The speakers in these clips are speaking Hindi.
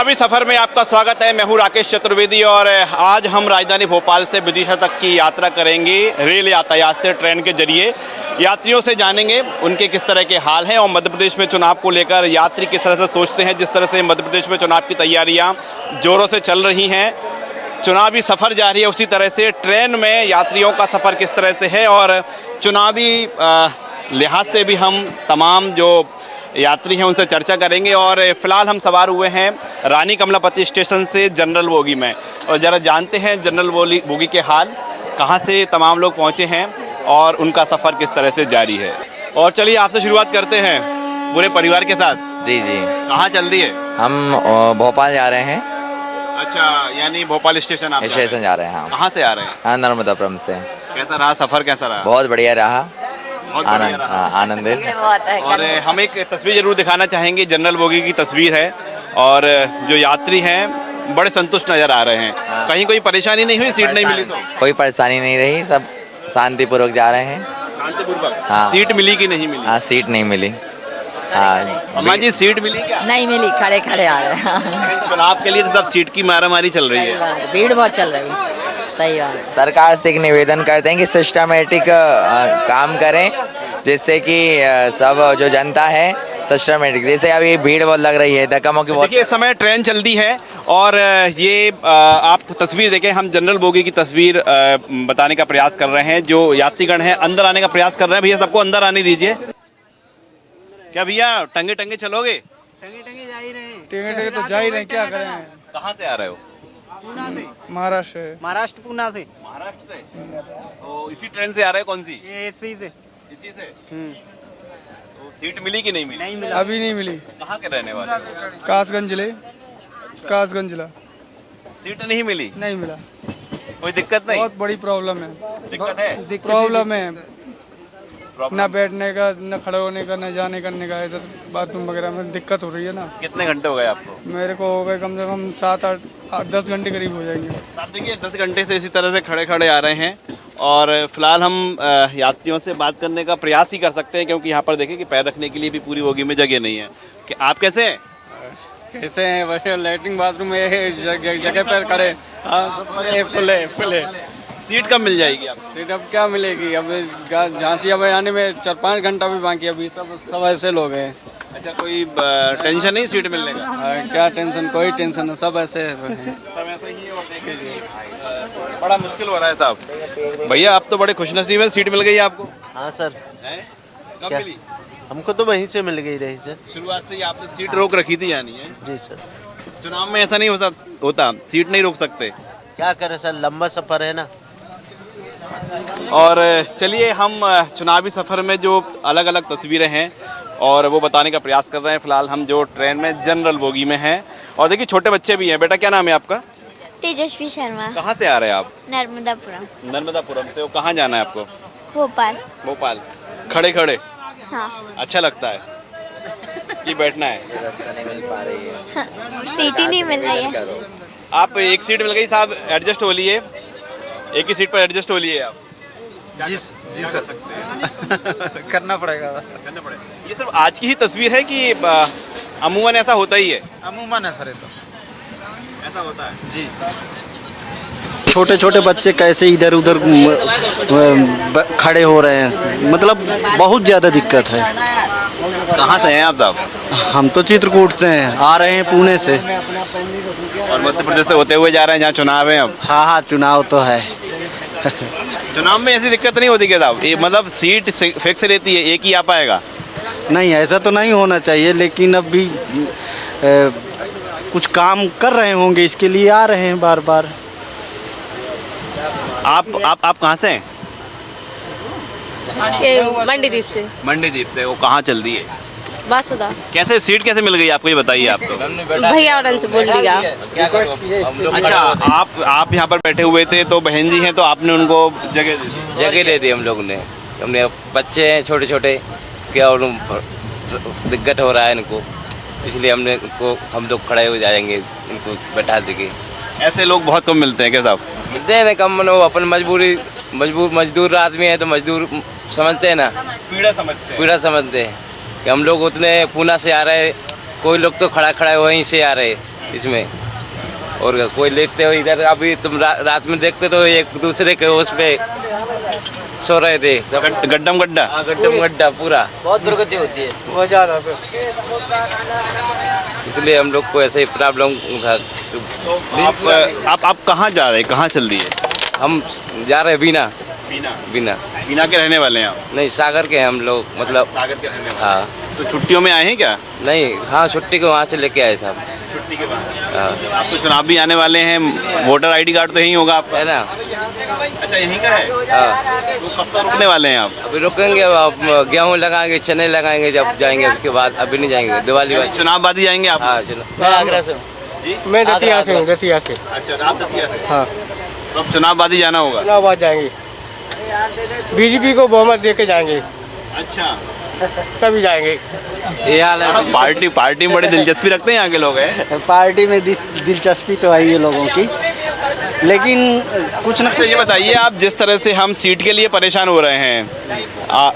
चुनावी सफ़र में आपका स्वागत है। मैं हूं राकेश चतुर्वेदी और आज हम राजधानी भोपाल से विदिशा तक की यात्रा करेंगे रेल यातायात से, ट्रेन के जरिए। यात्रियों से जानेंगे उनके किस तरह के हाल हैं और मध्य प्रदेश में चुनाव को लेकर यात्री किस तरह से सोचते हैं। जिस तरह से मध्य प्रदेश में चुनाव की तैयारियाँ ज़ोरों से चल रही हैं, चुनावी सफ़र जारी है, उसी तरह से ट्रेन में यात्रियों का सफ़र किस तरह से है और चुनावी लिहाज से भी हम तमाम जो यात्री हैं उनसे चर्चा करेंगे। और फ़िलहाल हम सवार हुए हैं रानी कमलापति स्टेशन से जनरल बोगी में, और ज़रा जानते हैं जनरल बोगी के हाल, कहाँ से तमाम लोग पहुँचे हैं और उनका सफ़र किस तरह से जारी है। और चलिए आपसे शुरुआत करते हैं पूरे परिवार के साथ। जी जी। कहाँ चल दी है? हम भोपाल जा रहे हैं। अच्छा, यानी भोपाल स्टेशन आप स्टेशन जा रहे हैं हम। कहाँ से आ रहे हैं? हाँ, नर्मदापुरम से। कैसा रहा सफ़र, कैसा रहा? बहुत बढ़िया रहा, बहुत बढ़िया आनंद, रहा। आनंदित। और हम एक तस्वीर जरूर दिखाना चाहेंगे, जनरल बोगी की तस्वीर है और जो यात्री हैं बड़े संतुष्ट नज़र आ रहे हैं। कहीं कोई परेशानी नहीं हुई, सीट नहीं मिली तो? कोई परेशानी नहीं रही, सब शांतिपूर्वक जा रहे हैं। शांतिपूर्वक। हाँ। सीट मिली कि नहीं मिली? हाँ, सीट नहीं मिली। हाँ अम्मा जी, सीट मिली क्या? नहीं मिली, खड़े खड़े आ रहे हैं। चुनाव के लिए तो सब सीट की मारामारी चल रही सही है। बात, भीड़ बहुत चल रही है। सही बात। सरकार से एक निवेदन करते हैं कि सिस्टमेटिक काम करें, जिससे कि सब जो जनता है सिस्टमेटिक, जैसे अभी भीड़ बहुत लग रही है, धक्का-मुक्की बहुत। देखिए, इस समय ट्रेन चलती है और ये आप तस्वीर देखें, हम जनरल बोगी की तस्वीर बताने का प्रयास कर रहे हैं। जो यात्रीगण हैं अंदर आने का प्रयास कर रहे हैं। भैया, सबको अंदर आने दीजिए। क्या भैया, टंगे टंगे चलोगे? टंगे टंगे जा ही रहे हैं। टंगे तो जा ही रहे, क्या करें। कहाँ से आ रहे हो? पूना से। महाराष्ट्र है। महाराष्ट्र पूना से। महाराष्ट्र से। तो इसी ट्रेन से आ रहे हैं? कौन सी? ये इसी से। इसी से। तो सीट मिली कि नहीं मिली? नहीं मिला। अभी नहीं मिली। कहाँ के रहने वाले? कासगंज जिले, कासगंज जिला। सीट नहीं मिली? नहीं मिला। कोई दिक्कत नहीं? बहुत बड़ी प्रॉब्लम है। दिक्कत है? प्रॉब्लम है, ना बैठने का, ना खड़े होने का, ना जाने करने का, इधर बाथरूम वगैरह में दिक्कत हो रही है ना। कितने घंटे हो गए आपको? मेरे को हो गए कम से कम 7-8-10 घंटे करीब हो जाएंगे। आप देखिए, 10 घंटे से इसी तरह से खड़े खड़े आ रहे हैं और फिलहाल हम यात्रियों से बात करने का प्रयास ही कर सकते हैं, क्योंकि यहाँ पर देखिए कि पैर रखने के लिए भी पूरी बोगी में जगह नहीं है। कि आप कैसे हैं? कैसे हैं? वैसे लैट्रिन बाथरूम में जगह पर खड़े। फुले। सीट कब मिल जाएगी आपको? सीट अब क्या मिलेगी? अब झांसी अब आने में 4-5 घंटा भी बाकी। अभी सब ऐसे लोग हैं। अच्छा, कोई टेंशन नहीं सीट मिलने का? क्या टेंशन? कोई टेंशन नहीं, सब ऐसे हैं। सब ऐसा ही है। और देखिए बड़ा मुश्किल हो रहा है साहब। भैया, आप तो बड़े खुशनसीब हैं, सीट मिल गई आपको? हाँ सर। हैं? कब क्या? मिली? हमको तो वहीं से मिल गई रही सर। शुरुआत से ही आपने सीट रोक रखी थी यानी है? जी सर। चुनाव में ऐसा नहीं होता, सीट नहीं रोक सकते। क्या करें सर, लंबा सफ़र है ना। और चलिए, हम चुनावी सफ़र में जो अलग अलग तस्वीरें हैं और वो बताने का प्रयास कर रहे हैं। फ़िलहाल हम जो ट्रेन में जनरल बोगी में हैं और देखिए छोटे बच्चे भी हैं। बेटा, क्या नाम है आपका? तेजस्वी शर्मा। कहाँ से आ रहे हैं आप? नर्मदापुरम। नर्मदापुरम से। वो कहाँ जाना है आपको? भोपाल। भोपाल। खड़े खड़े हाँ। अच्छा लगता है कि बैठना है? सीट ही नहीं मिल रही है। आप एक सीट मिल गई साहब, एडजस्ट हो लिए, एक ही सीट पर एडजस्ट हो लिए आप। जी सर। करना पड़ेगा। ये सिर्फ आज की ही तस्वीर है कि अमूमन ऐसा होता ही है? अमूमन है सर, ये तो ऐसा होता है जी। छोटे छोटे बच्चे कैसे इधर उधर खड़े हो रहे हैं, मतलब बहुत ज़्यादा दिक्कत है। कहाँ से हैं आप साहब? हम तो चित्रकूट से हैं, आ रहे हैं पुणे से। और मध्य प्रदेश से होते हुए जा रहे हैं जहाँ चुनाव है अब? हाँ, चुनाव तो है। चुनाव में ऐसी दिक्कत नहीं होती क्या साहब? ये मतलब सीट फिक्स रहती है, एक ही आ पाएगा? नहीं, ऐसा तो नहीं होना चाहिए, लेकिन अभी कुछ काम कर रहे होंगे, इसके लिए आ रहे हैं बार बार। आप कहाँ से हैं? मंडीदीप से। मंडीदीप से। वो कहाँ चल दी है? बासुदा। कैसे सीट कैसे मिल गई आपको, ये बताइए आप तो। भैया और से बोल दिया। अच्छा, आप यहाँ पर बैठे हुए थे तो बहन जी हैं तो आपने उनको जगह दे दी? जगह दे दी हम लोग ने। हमने बच्चे हैं छोटे छोटे, क्या और दिक्कत हो रहा है इनको, इसलिए हम लोग खड़े हो जाएंगे, इनको बैठा देंगे। ऐसे लोग बहुत कम मिलते हैं क्या साहब? मिलते हैं कम, अपन मजदूर आदमी है तो मजदूर समझते हैं ना, पीड़ा समझते हैं कि हम लोग उतने पूना से आ रहे, कोई लोग तो खड़ा वहीं से आ रहे, इसमें। और कोई लेटते हो इधर, अभी तुम रात में देखते तो एक दूसरे के उस पे सो रहे थे सब। गड्ढम गड्ढा। हाँ, गड्ढम गड्ढा पूरा। बहुत दुर्गति होती है। बहुत ज़्यादा। इसलिए हम लोग को ऐसे ही प्रॉब्लम था। आप कहाँ जा रहे हैं, कहाँ चल रही है? हम जा रहे हैं बीना। बीना बीना के रहने वाले हैं आप? नहीं, सागर के हैं हम लोग, मतलब सागर के रहने वाले। हाँ। तो छुट्टियों में आए हैं क्या? नहीं, हाँ, छुट्टी को वहाँ से लेके आए साहब। छुट्टी के बाद। हाँ। आप तो चुनाव भी आने वाले हैं, वोटर आईडी कार्ड तो यहीं होगा आपका? है ना? अच्छा, यहीं का है? हाँ। तो कब तक रुकने वाले हैं आप? अभी रुकेंगे, अब गेहूँ लगाएंगे, चने लगाएंगे, जब जाएंगे उसके बाद। अभी नहीं जाएंगे, दिवाली बाद। चुनाव बाद ही जाएंगे आप? हाँ, चलो। मैं आगरा से मैं दतिया से हूँ, दतिया से। अच्छा, आप दतिया से? हाँ। तो अब चुनाव बाद ही जाना होगा? चुनाव बाद जाएंगे, बीजेपी को बहुमत दे के जाएंगे, अच्छा, तभी जाएंगे। ये हाल है। पार्टी में बड़ी दिलचस्पी रखते हैं यहाँ के लोग हैं? पार्टी में दिलचस्पी तो है ये लोगों की, लेकिन कुछ न तो ये बताइए, आप जिस तरह से हम सीट के लिए परेशान हो रहे हैं,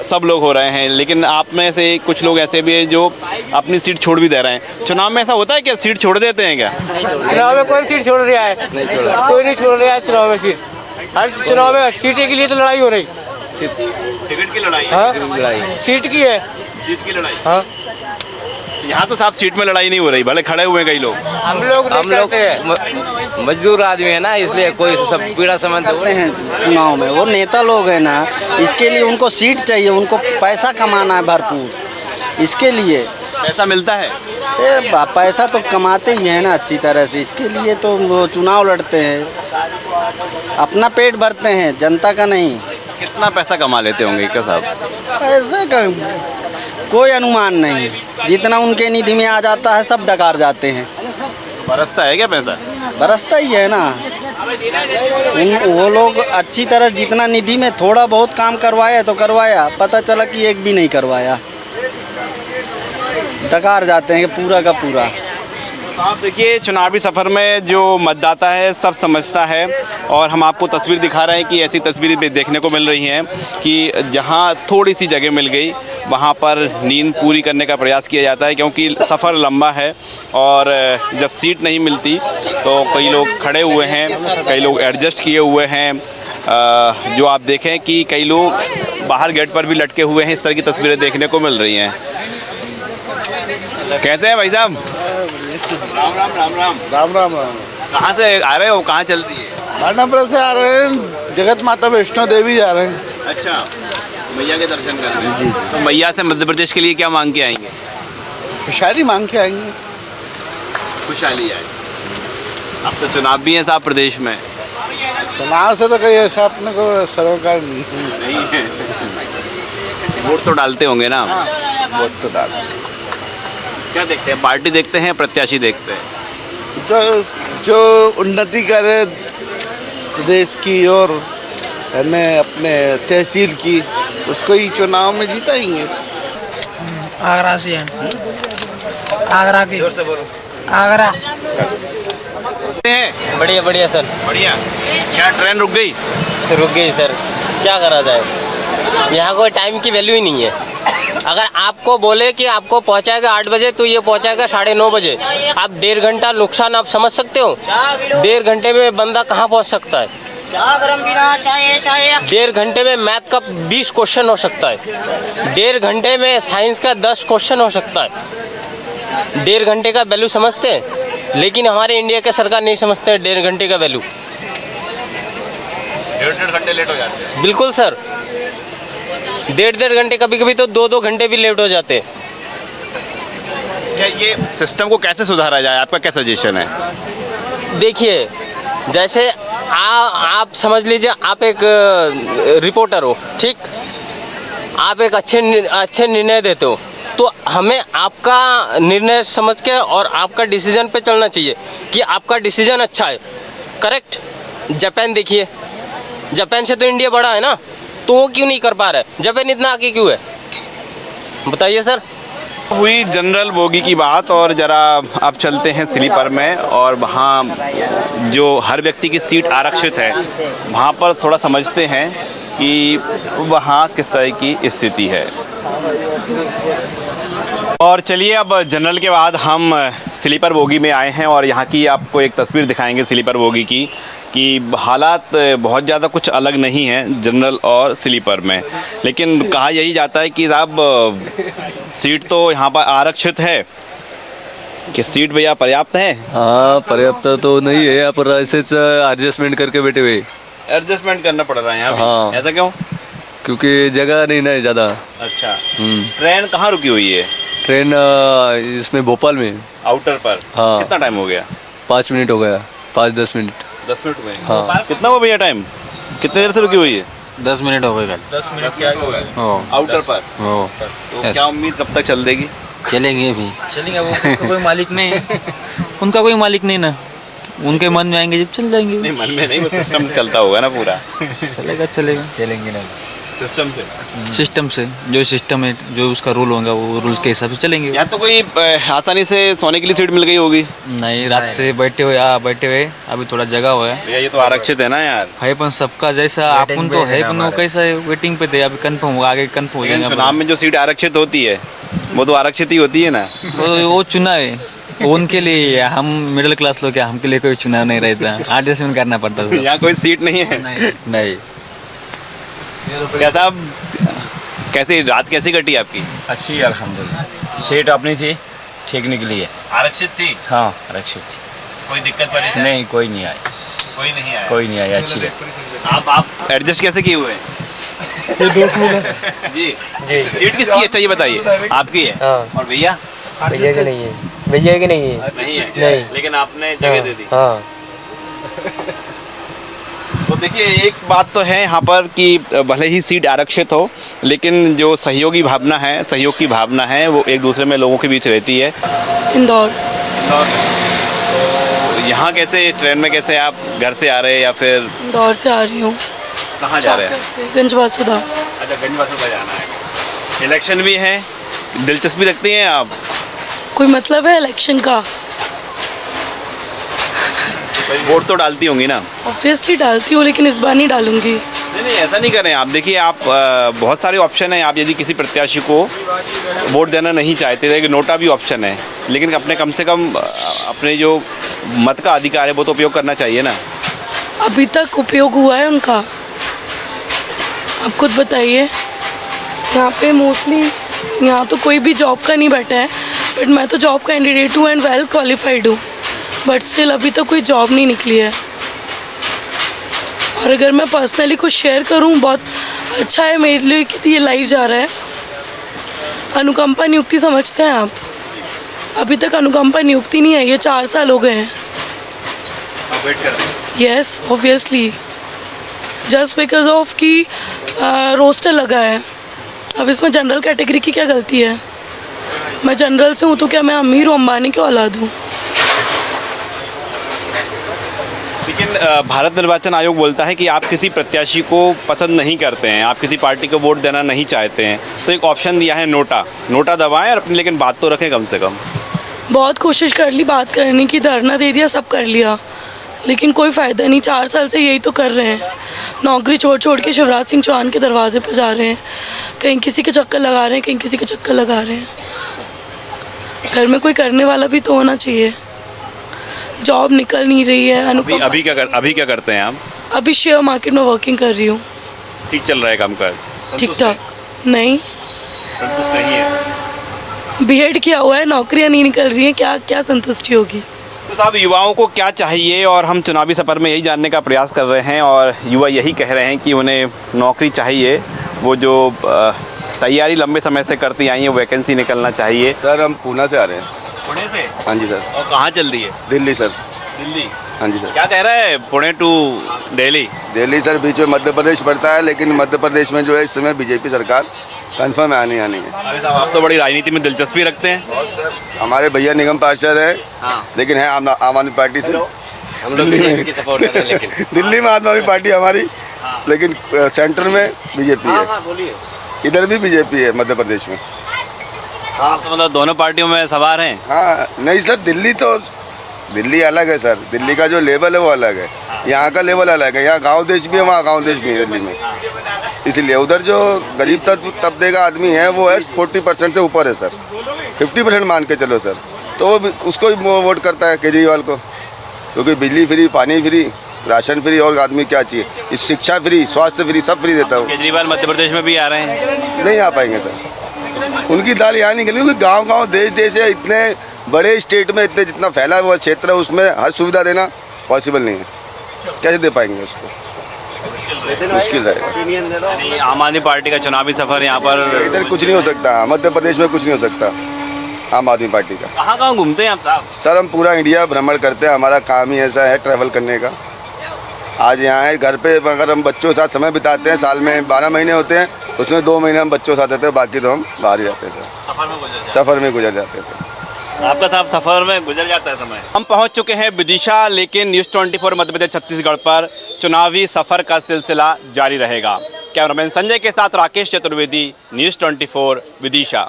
सब लोग हो रहे हैं, लेकिन आप में से कुछ लोग ऐसे भी हैं जो अपनी सीट छोड़ भी दे रहे हैं। चुनाव में ऐसा होता है क्या, सीट छोड़ देते हैं क्या? चुनाव में कौन सीट छोड़ रहा है? नहीं छोड़ा। कोई नहीं छोड़ रहा है चुनाव में सीट। हर चुनाव में सीटें के लिए तो लड़ाई हो रही। टिकट की लड़ाई? हाँ, लड़ाई सीट की है। सीट की लड़ाई? हाँ, यहाँ तो साफ सीट में लड़ाई नहीं हो रही, भले खड़े हुए हैं कई लोग। हम लोग मजदूर आदमी है ना, इसलिए कोई सब पीड़ा समझ करते हैं चुनाव में। वो नेता लोग हैं ना, इसके लिए उनको सीट चाहिए, उनको पैसा कमाना है भरपूर, इसके लिए पैसा मिलता है। पैसा तो कमाते ही हैं ना अच्छी तरह से, इसके लिए तो वो चुनाव लड़ते हैं, अपना पेट भरते हैं, जनता का नहीं। कितना पैसा कमा लेते होंगे क्या साहब? पैसे का कोई अनुमान नहीं, जितना उनके निधि में आ जाता है सब डकार जाते हैं। बरसता है क्या पैसा? बरसता ही है ना। वो लोग अच्छी तरह जितना निधि में थोड़ा बहुत काम करवाया तो करवाया, पता चला कि एक भी नहीं करवाया, डकार जाते हैं पूरा का पूरा। आप देखिए, चुनावी सफ़र में जो मतदाता है सब समझता है, और हम आपको तस्वीर दिखा रहे हैं कि ऐसी तस्वीरें भी देखने को मिल रही हैं कि जहां थोड़ी सी जगह मिल गई वहां पर नींद पूरी करने का प्रयास किया जाता है, क्योंकि सफ़र लंबा है और जब सीट नहीं मिलती तो कई लोग खड़े हुए हैं, कई लोग एडजस्ट किए हुए हैं। जो आप देखें कि कई लोग बाहर गेट पर भी लटके हुए हैं, इस तरह की तस्वीरें देखने को मिल रही हैं। कैसे हैं भाई साहब? राम राम राम राम राम राम राम। कहाँ से आ रहे हो, कहाँ चल रही है? भाटापुर से आ रहे हैं, जगत माता वैष्णो देवी जा रहे हैं। अच्छा, मैया के दर्शन करने जी। तो मैया से मध्य प्रदेश के लिए क्या मांग के आएंगे? खुशहाली मांग के आएंगे। खुशहाली आए। अब तो चुनाव भी है साहब प्रदेश में। चुनाव से तो कहीं ऐसा अपने को सरोकार नहीं है। वोट तो डालते होंगे ना? वोट तो डाल। क्या देखते हैं, पार्टी देखते हैं, प्रत्याशी देखते हैं? जो उन्नति करे प्रदेश की और अपने तहसील की, उसको ही चुनाव में जीताएंगे। आगरा से हैं, आगरा की। जोर से बोलो। आगरा। बढ़िया बढ़िया सर। बढ़िया। क्या ट्रेन रुक गई? रुक गई सर, क्या करा जाए, यहाँ कोई टाइम की वैल्यू ही नहीं है। अगर आपको बोले कि आपको पहुँचाएगा 8 बजे तो ये पहुँचाएगा 9:30 बजे। आप 1.5 घंटा नुकसान आप समझ सकते हो? 1.5 घंटे में बंदा कहाँ पहुँच सकता है? 1.5 घंटे में मैथ का 20 क्वेश्चन हो सकता है, 1.5 घंटे में साइंस का 10 क्वेश्चन हो सकता है। 1.5 घंटे का वैल्यू समझते हैं, लेकिन हमारे इंडिया के सरकार नहीं समझते हैं 1.5 घंटे का वैल्यू। 1.5 घंटे लेट हो जाते हैं। बिल्कुल सर, 1.5 घंटे, कभी कभी तो 2 घंटे भी लेट हो जाते हैं। क्या ये सिस्टम को कैसे सुधारा जाए, आपका क्या सजेशन है? देखिए, जैसे आप समझ लीजिए, आप एक रिपोर्टर हो, ठीक, आप एक अच्छे निर्णय देते हो, तो हमें आपका निर्णय समझ के और आपका डिसीजन पे चलना चाहिए कि आपका डिसीजन अच्छा है, करेक्ट। जापान देखिए, जापान से तो इंडिया बड़ा है ना, तो वो क्यों नहीं कर पा रहा है? जापान इतना आगे क्यों है, बताइए सर। हुई जनरल बोगी की बात, और ज़रा अब चलते हैं स्लीपर में, और वहाँ जो हर व्यक्ति की सीट आरक्षित है वहाँ पर थोड़ा समझते हैं कि वहाँ किस तरह की स्थिति है। और चलिए अब जनरल के बाद हम स्लीपर बोगी में आए हैं और यहाँ की आपको एक तस्वीर दिखाएंगे स्लीपर बोगी की कि हालात बहुत ज़्यादा कुछ अलग नहीं है जनरल और स्लीपर में, लेकिन कहा यही जाता है कि साहब सीट तो यहाँ पर आरक्षित है कि सीट भैया पर्याप्त है। हाँ पर्याप्त तो नहीं है, यहाँ पर ऐसे एडजस्टमेंट करके बैठे हुए। एडजस्टमेंट करना पड़ रहा है यहाँ पे। हाँ। ऐसा क्यों? क्योंकि जगह नहीं ना ज़्यादा। अच्छा। ट्रेन कहाँ रुकी हुई है? ट्रेन इसमें भोपाल में आउटर पर। हाँ। कितना टाइम हो गया? 5 मिनट हो गया, 5-10 मिनट। 10 मिनट हुए। हाँ। कितना हुआ भैया टाइम? कितने देर से रुकी हुई है? 10 मिनट हो गए। 10 मिनट क्या हुआ है? आउटर पर। तो क्या उम्मीद कब तक चल देगी? चलेंगे भी चलेंगे, वो कोई मालिक नहीं उनका कोई मालिक नहीं ना, उनके मन में आएंगे जब चल जाएंगे। नहीं मन में नहीं, वो सिस्टम से चलता होगा ना पूरा। चलेगा चलेंगे ना सिस्टम से जो सिस्टम है, जो उसका रूल होगा वो रूल्स के हिसाब से चलेंगे। यहाँ तो कोई आसानी से सोने के लिए सीट मिल गई होगी? नहीं, रात से बैठे हुए अभी थोड़ा जगह हुआ है भैया ये तो आरक्षित है ना यार। भाई पण सबका जैसा अपन तो है, पण वो कैसा है वेटिंग पे थे, अभी कंफर्म होगा, आगे कंफर्म हो लेकिन जाएगा। चुनाव में जो सीट आरक्षित होती है वो तो आरक्षित ही होती है ना। वो चुनाव है, वो उनके लिए, हम मिडिल क्लास लोग क्या, हमके लिए कोई चुनाव नहीं रहता, एडजस्टमेंट करना पड़ता है। यहाँ कोई सीट नहीं है? नहीं। क्या साहब कैसी रात कैसी कटी आपकी? अच्छी है अल्हम्दुलिल्लाह, सीट अपनी थी, ठीक निकली है। आरक्षित थी? हाँ आरक्षित थी। कोई दिक्कत परेशानी? नहीं कोई नहीं आई, कोई नहीं आई, अच्छी है। आप एडजस्ट कैसे किए हुए हैं? ये दोस्त मिला जी जी। सीट किसकी है? चाहिए बताइए। आपकी है? और भैया? भैया की नहीं है, भैया की नहीं है। नहीं है? नहीं। लेकिन आपने जगह दे दी। हाँ। तो देखिए एक बात तो है यहाँ पर कि भले ही सीट आरक्षित हो, लेकिन जो सहयोग की भावना है वो एक दूसरे में लोगों के बीच रहती है। इंदौर। तो यहाँ कैसे ट्रेन में कैसे आप घर से आ रहे हैं या फिर? इंदौर से आ रही हूँ। कहाँ जा रहे हैं? गंजवासुदा। अच्छा गंजवासुदा जाना है। इलेक्शन भी है, दिलचस्पी रखती हैं आप? कोई मतलब है इलेक्शन का? वोट तो डालती होंगी ना? ऑब्वियसली डालती हूँ, लेकिन इस बार नहीं डालूंगी। नहीं ऐसा नहीं करें आप। देखिए आप बहुत सारे ऑप्शन हैं। आप यदि किसी प्रत्याशी को वोट देना नहीं चाहते, देखिए नोटा भी ऑप्शन है, लेकिन अपने कम से कम अपने जो मत का अधिकार है वो तो उपयोग करना चाहिए ना। अभी तक उपयोग हुआ है उनका? आप खुद बताइए। यहाँ पे मोस्टली यहाँ तो कोई भी जॉब का नहीं बैठा है, बट मैं तो जॉब कैंडिडेट हूँ एंड वेल क्वालिफाइड हूँ, बट स्टिल अभी तक कोई जॉब नहीं निकली है। और अगर मैं पर्सनली कुछ शेयर करूँ, बहुत अच्छा है मेरे लिए कि ये लाइव जा रहा है। अनुकंपा नियुक्ति समझते हैं आप? अभी तक अनुकंपा नियुक्ति नहीं है, ये 4 साल हो गए हैं। वेट कर रहे हैं? Yes obviously, just because of कि रोस्टर लगा है। अब इसमें जनरल कैटेगरी की क्या गलती है? मैं जनरल से हूँ तो क्या मैं अमीर हूँ, अंबानी की औलाद हूँ? लेकिन भारत निर्वाचन आयोग बोलता है कि आप किसी प्रत्याशी को पसंद नहीं करते हैं, आप किसी पार्टी को वोट देना नहीं चाहते हैं, तो एक ऑप्शन दिया है नोटा दबाएं और अपनी लेकिन बात तो रखें कम से कम। बहुत कोशिश कर ली बात करने की, धरना दे दिया, सब कर लिया, लेकिन कोई फ़ायदा नहीं। 4 साल से यही तो कर रहे हैं, नौकरी छोड़ के शिवराज सिंह चौहान के दरवाजे पर जा रहे हैं, कहीं किसी के चक्कर लगा रहे हैं, कहीं किसी के चक्कर लगा रहे हैं। घर में कोई करने वाला भी तो होना चाहिए। जॉब निकल नहीं रही है। अभी क्या करते हैं आप? अभी शेयर मार्केट में वर्किंग कर रही हूँ। ठीक चल रहा है काम कर? ठीक ठाक। नहीं, संतुष्ट नहीं है। बीएड किया हुआ है, नौकरियाँ नहीं निकल रही हैं, क्या संतुष्टि होगी? तो साहब युवाओं को क्या चाहिए, और हम चुनावी सफ़र में यही जानने का प्रयास कर रहे हैं और युवा यही कह रहे हैं कि उन्हें नौकरी चाहिए, वो जो तैयारी लंबे समय से करती आई है वो वैकेंसी निकलना चाहिए। सर हम पूना से आ रहे हैं। पुणे से? हाँ जी सर। और कहाँ चल रही है? दिल्ली सर। दिल्ली? हाँ जी सर। क्या कह रहा है पुणे टू दिल्ली? दिल्ली सर बीच में मध्य प्रदेश पड़ता है, लेकिन मध्य प्रदेश में जो है इस समय बीजेपी सरकार कंफर्म है, आनी है। अरे साहब आप तो बड़ी राजनीति में दिलचस्पी रखते हैं। हमारे भैया निगम पार्षद है। हाँ। लेकिन है आम आदमी पार्टी से। हम लोग बीजेपी की सपोर्ट कर रहे हैं, लेकिन दिल्ली में आम आदमी पार्टी हमारी, लेकिन सेंटर में बीजेपी है। बोलिए। इधर भी बीजेपी है मध्य प्रदेश में। हाँ तो मतलब दोनों पार्टियों में सवार हैं? हाँ नहीं सर, दिल्ली अलग है सर, दिल्ली का जो लेवल है वो अलग है, यहाँ का लेवल अलग है। यहाँ गांव देश भी है, वहाँ गांव देश भी है दिल्ली में, इसीलिए उधर जो गरीब तबके का आदमी है वो है 40% से ऊपर है सर, 50% मान के चलो सर, तो वो उसको ही वोट करता है केजरीवाल को, क्योंकि बिजली फ्री, पानी फ्री, राशन फ्री, और आदमी क्या चाहिए, इस शिक्षा फ्री, स्वास्थ्य फ्री, सब फ्री देता है। केजरीवाल मध्य प्रदेश में भी आ रहे हैं, नहीं आ पाएंगे सर, उनकी दाल यहाँ नहीं गली, क्योंकि गांव-गांव, देश-देश है, इतने बड़े स्टेट में इतने जितना फैला हुआ क्षेत्र है उसमें हर सुविधा देना पॉसिबल नहीं है, कैसे दे पाएंगे उसको, मुश्किल रहेगा। यानी आम आदमी पार्टी का चुनावी सफर यहाँ पर इधर कुछ नहीं हो सकता, मध्य प्रदेश में कुछ नहीं हो सकता आम आदमी पार्टी का। कहाँ घूमते हैं आप साहब? सर हम पूरा इंडिया भ्रमण करते हैं, हमारा काम ही ऐसा है ट्रैवल करने का। आज यहाँ है घर पे, अगर हम बच्चों के साथ समय बिताते हैं, साल में 12 महीने होते हैं, उसमें 2 महीने हम बच्चों के साथ रहते हैं, बाकी तो हम बाहर ही रहते हैं सर, सफ़र में गुजर जाते हैं सर। आपका साहब सफर में गुजर जाता है समय। हम पहुंच चुके हैं विदिशा, लेकिन न्यूज़ 24 मध्य प्रदेश छत्तीसगढ़ पर चुनावी सफर का सिलसिला जारी रहेगा। कैमरामैन संजय के साथ राकेश चतुर्वेदी, न्यूज़ 24 विदिशा।